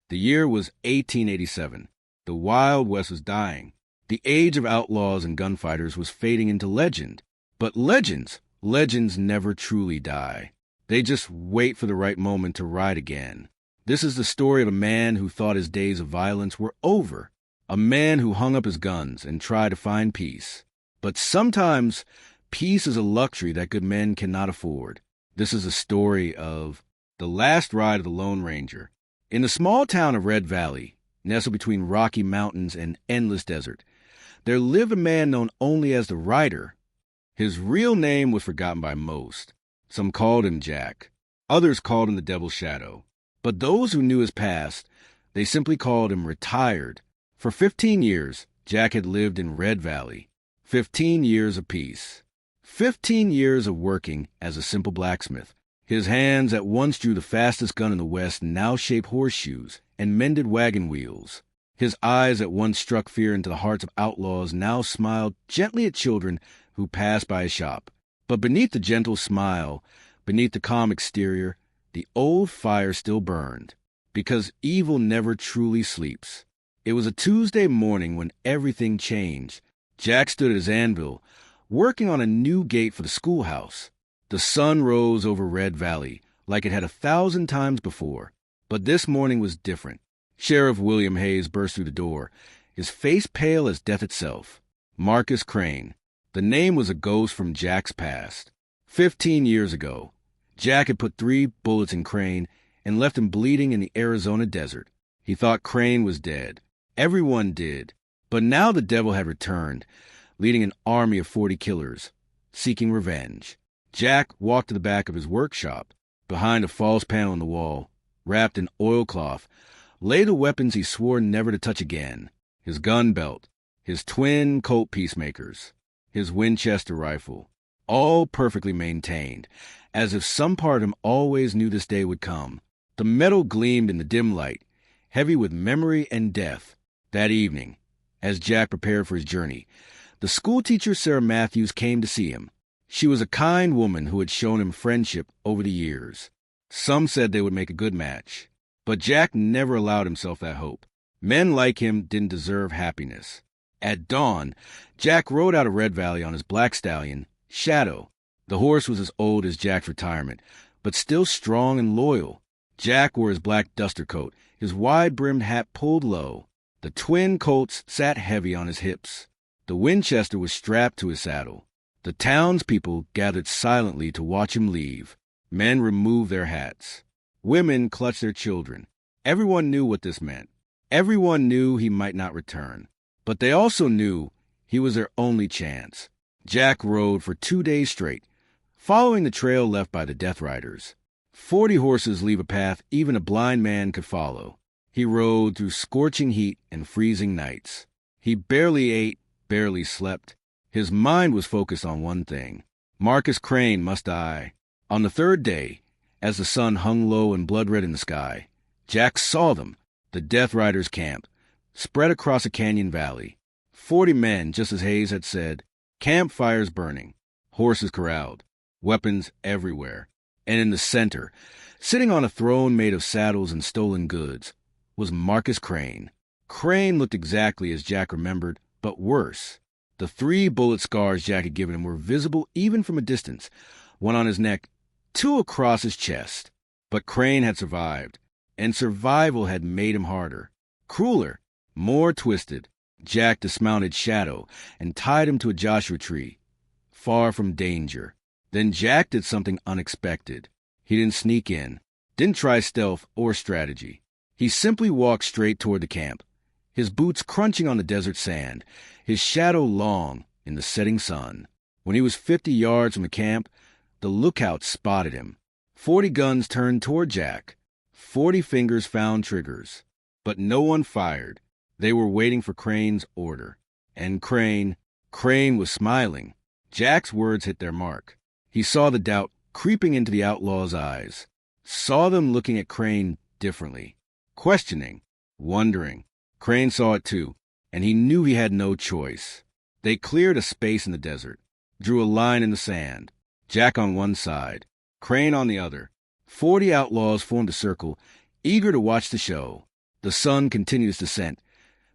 The year was 1887. The Wild West was dying. The age of outlaws and gunfighters was fading into legend. But legends never truly die. They just wait for the right moment to ride again. This is the story of a man who thought his days of violence were over. A man who hung up his guns and tried to find peace. But sometimes peace is a luxury that good men cannot afford. This is a story of the last ride of the Lone Ranger. In the small town of Red Valley, nestled between rocky mountains and endless desert, there lived a man known only as the Rider. His real name was forgotten by most. Some called him Jack. Others called him the Devil's Shadow. But those who knew his past, they simply called him Retired. For 15 years, Jack had lived in Red Valley. 15 years of peace. 15 years of working as a simple blacksmith. His hands that once drew the fastest gun in the West now shaped horseshoes and mended wagon wheels. His eyes that once struck fear into the hearts of outlaws now smiled gently at children who passed by his shop. But beneath the gentle smile, beneath the calm exterior, the old fire still burned, because evil never truly sleeps. It was a Tuesday morning when everything changed. Jack stood at his anvil, working on a new gate for the schoolhouse. The sun rose over Red Valley, like it had 1,000 times before. But this morning was different. Sheriff William Hayes burst through the door, his face pale as death itself. Marcus Crane. The name was a ghost from Jack's past. 15 years ago, Jack had put 3 bullets in Crane and left him bleeding in the Arizona desert. He thought Crane was dead. Everyone did. But now the devil had returned, leading an army of 40 killers, seeking revenge. Jack walked to the back of his workshop. Behind a false panel in the wall, wrapped in oilcloth, lay the weapons he swore never to touch again. His gun belt, his twin Colt Peacemakers, his Winchester rifle, all perfectly maintained, as if some part of him always knew this day would come. The metal gleamed in the dim light, heavy with memory and death. That evening, as Jack prepared for his journey, the schoolteacher Sarah Matthews came to see him. She was a kind woman who had shown him friendship over the years. Some said they would make a good match, but Jack never allowed himself that hope. Men like him didn't deserve happiness. At dawn, Jack rode out of Red Valley on his black stallion, Shadow. The horse was as old as Jack's retirement, but still strong and loyal. Jack wore his black duster coat, his wide-brimmed hat pulled low. The twin Colts sat heavy on his hips. The Winchester was strapped to his saddle. The townspeople gathered silently to watch him leave. Men removed their hats. Women clutched their children. Everyone knew what this meant. Everyone knew he might not return. But they also knew he was their only chance. Jack rode for 2 days straight, following the trail left by the Death Riders. 40 horses leave a path even a blind man could follow. He rode through scorching heat and freezing nights. He barely ate, barely slept. His mind was focused on one thing. Marcus Crane must die. On the 3rd day, as the sun hung low and blood-red in the sky, Jack saw them, the Death Riders' camp, spread across a canyon valley. 40 men, just as Hayes had said, campfires burning, horses corralled, weapons everywhere. And in the center, sitting on a throne made of saddles and stolen goods, was Marcus Crane. Crane looked exactly as Jack remembered, but worse. The 3 bullet scars Jack had given him were visible even from a distance, one on his neck, 2 across his chest. But Crane had survived, and survival had made him harder, crueler, more twisted. Jack dismounted Shadow and tied him to a Joshua tree, far from danger. Then Jack did something unexpected. He didn't sneak in, didn't try stealth or strategy. He simply walked straight toward the camp, his boots crunching on the desert sand, his shadow long in the setting sun. When he was 50 yards from the camp, the lookout spotted him. 40 guns turned toward Jack. 40 fingers found triggers. But no one fired. They were waiting for Crane's order. And Crane was smiling. Jack's words hit their mark. He saw the doubt creeping into the outlaw's eyes, saw them looking at Crane differently, questioning, wondering. Crane saw it too, and he knew he had no choice. They cleared a space in the desert, drew a line in the sand, Jack on one side, Crane on the other. 40 outlaws formed a circle, eager to watch the show. The sun continued its descent,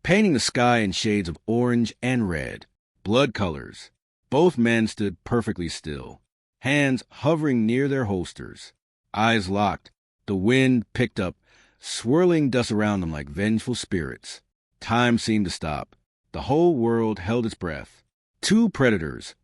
painting the sky in shades of orange and red, blood colors. Both men stood perfectly still, hands hovering near their holsters, eyes locked. The wind picked up, swirling dust around them like vengeful spirits. Time seemed to stop. The whole world held its breath. Two predators,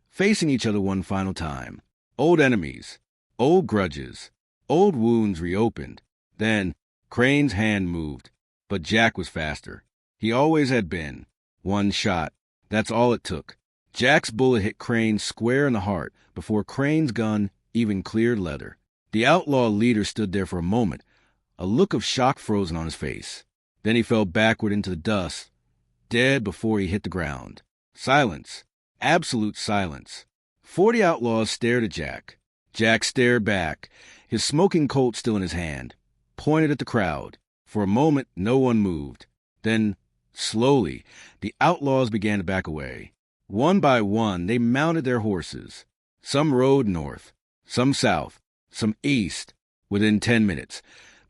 facing each other one final time. Old enemies, old grudges, old wounds reopened. Then Crane's hand moved, but Jack was faster. He always had been. One shot. That's all it took. Jack's bullet hit Crane square in the heart before Crane's gun even cleared leather. The outlaw leader stood there for a moment, a look of shock frozen on his face. Then he fell backward into the dust, dead before he hit the ground. Silence. Absolute silence. 40 outlaws stared at Jack. Jack stared back, his smoking Colt still in his hand, pointed at the crowd. For a moment, no one moved. Then, slowly, the outlaws began to back away. One by one, they mounted their horses. Some rode north, some south, some east. Within 10 minutes,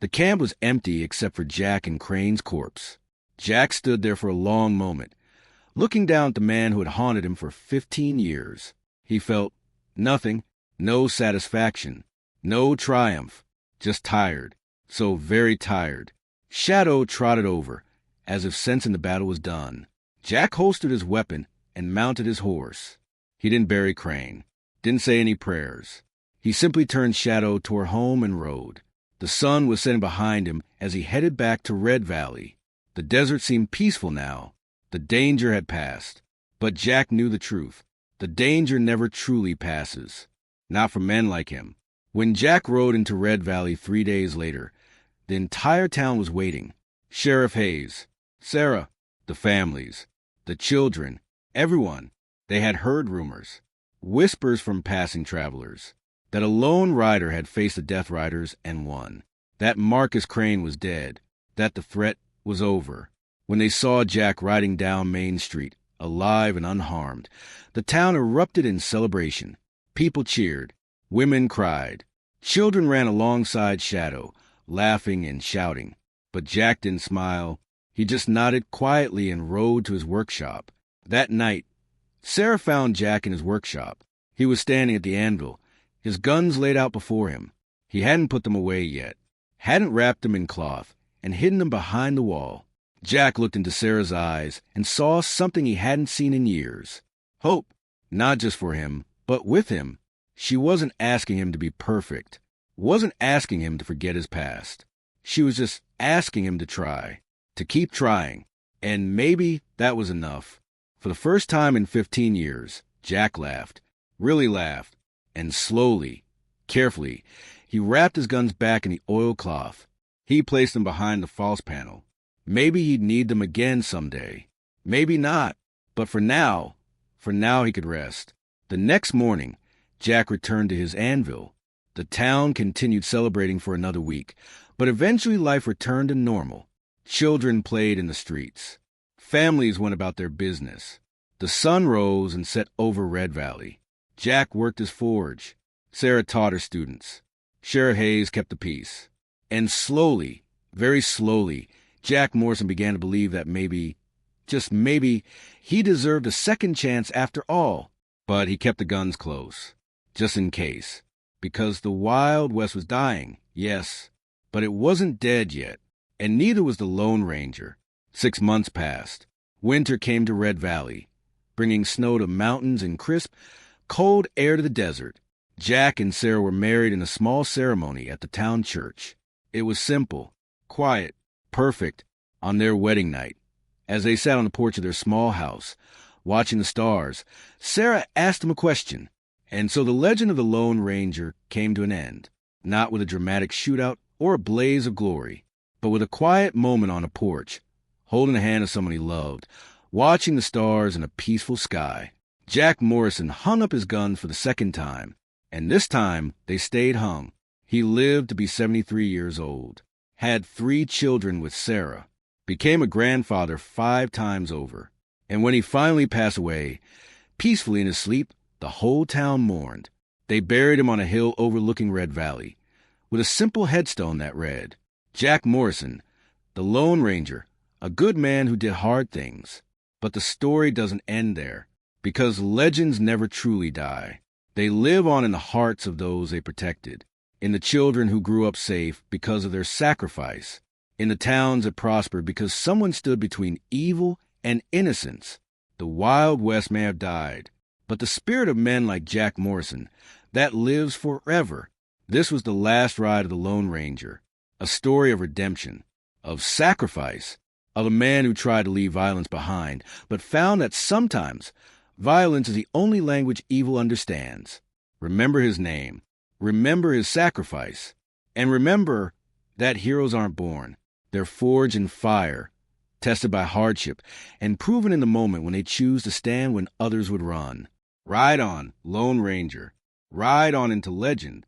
the camp was empty except for Jack and Crane's corpse. Jack stood there for a long moment, looking down at the man who had haunted him for 15 years. He felt nothing, no satisfaction, no triumph, just tired, so very tired. Shadow trotted over, as if sensing the battle was done. Jack holstered his weapon and mounted his horse. He didn't bury Crane, didn't say any prayers. He simply turned Shadow toward home and rode. The sun was setting behind him as he headed back to Red Valley. The desert seemed peaceful now. The danger had passed. But Jack knew the truth. The danger never truly passes. Not for men like him. When Jack rode into Red Valley 3 days later, the entire town was waiting. Sheriff Hayes, Sarah, the families, the children, everyone. They had heard rumors, whispers from passing travelers, that a lone rider had faced the Death Riders and won, that Marcus Crane was dead, that the threat was over. When they saw Jack riding down Main Street, alive and unharmed, the town erupted in celebration. People cheered, women cried, children ran alongside Shadow, laughing and shouting. But Jack didn't smile. He just nodded quietly and rode to his workshop. That night, Sarah found Jack in his workshop. He was standing at the anvil, his guns laid out before him. He hadn't put them away yet, hadn't wrapped them in cloth, and hidden them behind the wall. Jack looked into Sarah's eyes and saw something he hadn't seen in years. Hope, not just for him, but with him. She wasn't asking him to be perfect, wasn't asking him to forget his past. She was just asking him to try, to keep trying, and maybe that was enough. For the first time in 15 years, Jack laughed, really laughed, and slowly, carefully, he wrapped his guns back in the oilcloth. He placed them behind the false panel. Maybe he'd need them again someday. Maybe not, but for now he could rest. The next morning, Jack returned to his anvil. The town continued celebrating for another week, but eventually life returned to normal. Children played in the streets. Families went about their business. The sun rose and set over Red Valley. Jack worked his forge. Sarah taught her students. Sheriff Hayes kept the peace. And slowly, very slowly, Jack Morrison began to believe that maybe, just maybe, he deserved a second chance after all. But he kept the guns close, just in case. Because the Wild West was dying, yes, but it wasn't dead yet, and neither was the Lone Ranger. 6 months passed. Winter came to Red Valley, bringing snow to mountains and crisp, cold air to the desert. Jack and Sarah were married in a small ceremony at the town church. It was simple, quiet, perfect on their wedding night. As they sat on the porch of their small house, watching the stars, Sarah asked him a question. And so the legend of the Lone Ranger came to an end, not with a dramatic shootout or a blaze of glory, but with a quiet moment on a porch, holding the hand of someone he loved, watching the stars in a peaceful sky. Jack Morrison hung up his gun for the second time, and this time they stayed hung. He lived to be 73 years old, had 3 children with Sarah, became a grandfather 5 times over, and when he finally passed away, peacefully in his sleep, the whole town mourned. They buried him on a hill overlooking Red Valley, with a simple headstone that read, Jack Morrison, The Lone Ranger, a good man who did hard things. But the story doesn't end there, because legends never truly die. They live on in the hearts of those they protected, in the children who grew up safe because of their sacrifice, in the towns that prospered because someone stood between evil and innocence. The Wild West may have died, but the spirit of men like Jack Morrison, that lives forever. This was the last ride of the Lone Ranger, a story of redemption, of sacrifice, of a man who tried to leave violence behind, but found that sometimes violence is the only language evil understands. Remember his name, remember his sacrifice, and remember that heroes aren't born. They're forged in fire, tested by hardship, and proven in the moment when they choose to stand when others would run. Ride on, Lone Ranger. Ride on into legend.